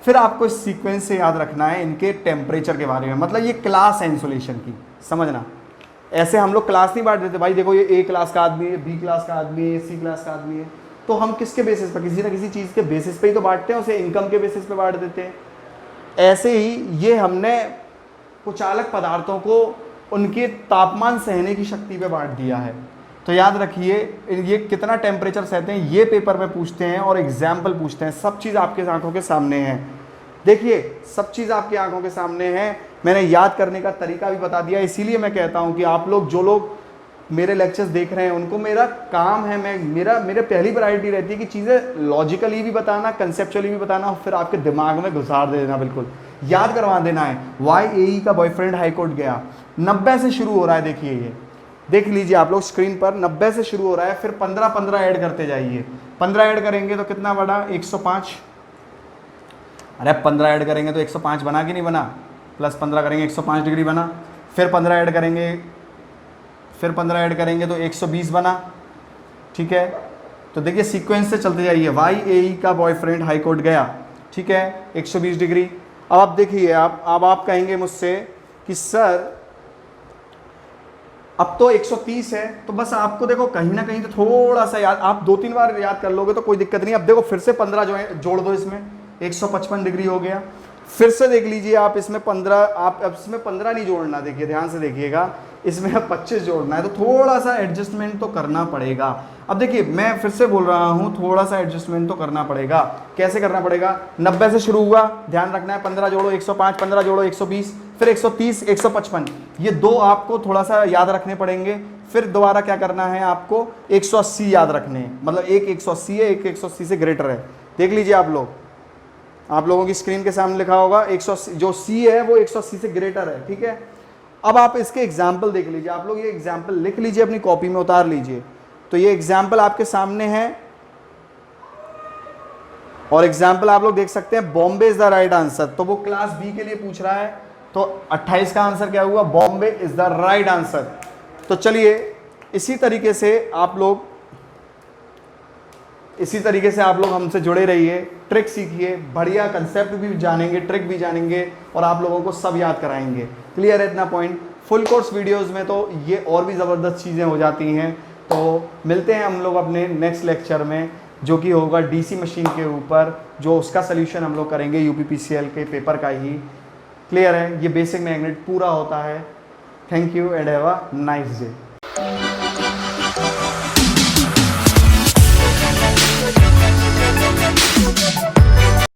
फिर आपको इस सीक्वेंस से याद रखना है इनके टेम्परेचर के बारे में, मतलब ये क्लास है इंसुलेशन की, समझना। ऐसे हम लोग क्लास नहीं बांट देते भाई, देखो ये ए क्लास का आदमी है, बी क्लास का आदमी है, सी क्लास का आदमी है, तो हम किसके बेसिस पर, किसी ना किसी चीज़ के बेसिस पे ही तो बांटते हैं, उसे इनकम के बेसिस पे बांट देते हैं। ऐसे ही ये हमने कुचालक पदार्थों को उनके तापमान सहने की शक्ति पे बांट दिया है। तो याद रखिए ये कितना टेम्परेचर सहते हैं, ये पेपर में पूछते हैं और एग्जाम्पल पूछते हैं, सब चीज़ आपके आंखों के सामने है। देखिए सब चीज़ आपकी आंखों के सामने है, मैंने याद करने का तरीका भी बता दिया। इसीलिए मैं कहता हूँ कि आप लोग, जो लोग मेरे लेक्चर्स देख रहे हैं, उनको मेरा काम है, मेरे पहली प्रायोरिटी रहती है कि चीज़ें लॉजिकली भी बताना, कंसेप्चुअली भी बताना और फिर आपके दिमाग में घुसार दे देना, बिल्कुल याद करवा देना है। वाई ए ई का बॉयफ्रेंड हाई कोर्ट गया, 90 से शुरू हो रहा है, देखिए ये देख लीजिए आप लोग स्क्रीन पर, 90 से शुरू हो रहा है, फिर 15 ऐड करते जाइए। 15 ऐड करेंगे तो कितना बना, 105। अरे 15 ऐड करेंगे तो 105 बना कि नहीं बना, प्लस 15 करेंगे 105 डिग्री बना। फिर 15 ऐड करेंगे तो 120 बना, ठीक है। तो देखिए सीक्वेंस से चलते जाइए, वाई ए ई का बॉयफ्रेंड हाई कोर्ट गया, ठीक है, 120 डिग्री। अब आप देखिए, अब आप कहेंगे मुझसे कि सर अब तो 130 है, तो बस आपको देखो कहीं ना कहीं तो थोड़ा सा याद, आप 2-3 बार याद कर लोगे तो कोई दिक्कत नहीं। अब देखो फिर से 15 जो है जोड़ दो, इसमें 155 डिग्री हो गया। फिर से देख लीजिए आप इसमें 15, आप अब इसमें 15 नहीं जोड़ना, देखिए ध्यान से देखिएगा, इसमें 25 जोड़ना है, तो थोड़ा सा एडजस्टमेंट तो करना पड़ेगा। अब देखिए मैं फिर से बोल रहा हूँ, थोड़ा सा एडजस्टमेंट तो करना पड़ेगा। कैसे करना पड़ेगा, 90 से शुरू हुआ, ध्यान रखना है, 15 जोड़ो 105, 15 जोड़ो 120, फिर 130, 155, ये दो आपको थोड़ा सा याद रखने पड़ेंगे। फिर दोबारा क्या करना है, आपको 180 याद रखने हैं, मतलब एक 180 है, एक 180 से ग्रेटर है। देख लीजिए आप लोग, आप लोगों की स्क्रीन के सामने लिखा होगा 180, जो सी है वो 180 से ग्रेटर है, ठीक है। अब आप इसके एग्जाम्पल देख लीजिए, आप लोग ये एग्जाम्पल लिख लीजिए, अपनी कॉपी में उतार लीजिए। तो ये एग्जाम्पल आपके सामने है और एग्जाम्पल आप लोग देख सकते हैं, Bombay is the right answer, तो वो क्लास बी के लिए पूछ रहा है, तो 28 का आंसर क्या हुआ, Bombay is the right answer. तो चलिए इसी तरीके से आप लोग हमसे जुड़े रहिए, ट्रिक सीखिए, बढ़िया कंसेप्ट भी जानेंगे, ट्रिक भी जानेंगे और आप लोगों को सब याद कराएंगे। क्लियर है इतना पॉइंट। फुल कोर्स वीडियोस में तो ये और भी ज़बरदस्त चीज़ें हो जाती हैं। तो मिलते हैं हम लोग अपने नेक्स्ट लेक्चर में, जो कि होगा डीसी मशीन के ऊपर, जो उसका सोल्यूशन हम लोग करेंगे यूपीपीसीएल के पेपर का ही। क्लियर है, ये बेसिक मैग्नेट पूरा होता है। Thank you and have a nice day.